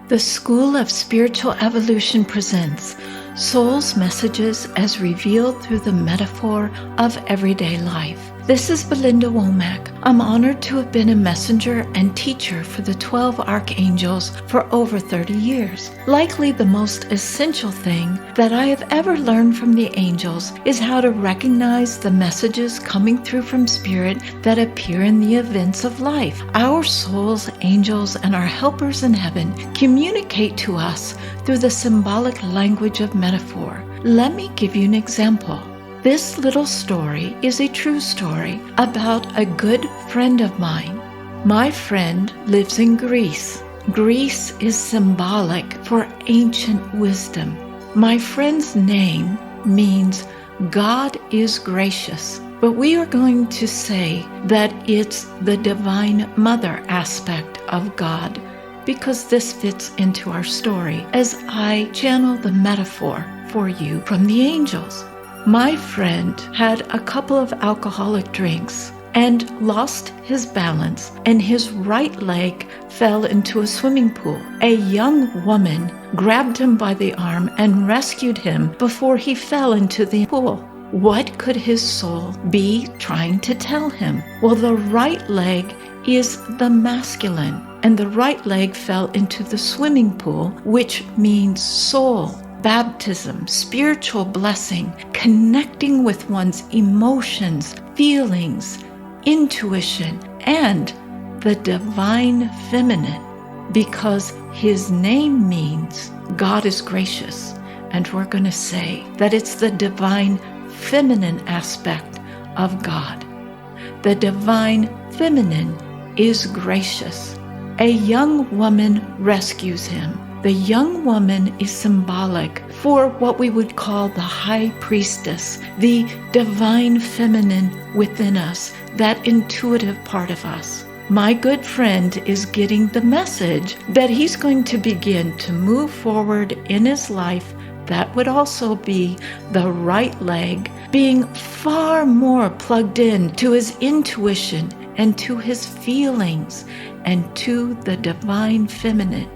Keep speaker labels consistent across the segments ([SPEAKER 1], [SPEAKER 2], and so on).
[SPEAKER 1] The School of Spiritual Evolution presents Soul's Messages as revealed through the metaphor of everyday life. This is Belinda Womack. I'm honored to have been a messenger and teacher for the 12 Archangels for over 30 years. Likely the most essential thing that I have ever learned from the angels is how to recognize the messages coming through from Spirit that appear in the events of life. Our souls, angels, and our helpers in heaven communicate to us through the symbolic language of metaphor. Let me give you an example. This little story is a true story about a good friend of mine. My friend lives in Greece. Greece is symbolic for ancient wisdom. My friend's name means God is gracious, but we are going to say that it's the Divine Mother aspect of God, because this fits into our story as I channel the metaphor for you from the angels. My friend had a couple of alcoholic drinks and lost his balance, and his right leg fell into a swimming pool. A young woman grabbed him by the arm and rescued him before he fell into the pool. What could his soul be trying to tell him? Well, the right leg is the masculine, and the right leg fell into the swimming pool, which means soul. Baptism, spiritual blessing, connecting with one's emotions, feelings, intuition, and the divine feminine, because his name means God is gracious. And we're going to say that it's the divine feminine aspect of God. The divine feminine is gracious. A young woman rescues him. The young woman is symbolic for what we would call the high priestess, the divine feminine within us, that intuitive part of us. My good friend is getting the message that he's going to begin to move forward in his life. That would also be the right leg, being far more plugged in to his intuition and to his feelings and to the divine feminine.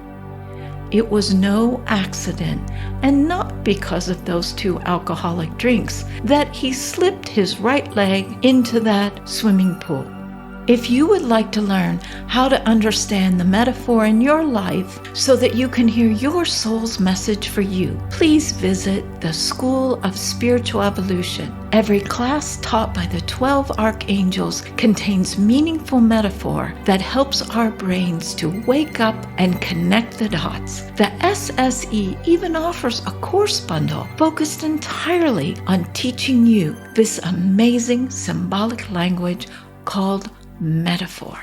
[SPEAKER 1] It was no accident, and not because of those 2 alcoholic drinks, that he slipped his right leg into that swimming pool. If you would like to learn how to understand the metaphor in your life so that you can hear your soul's message for you, please visit the School of Spiritual Evolution. Every class taught by the 12 Archangels contains meaningful metaphor that helps our brains to wake up and connect the dots. The SSE even offers a course bundle focused entirely on teaching you this amazing symbolic language called metaphor.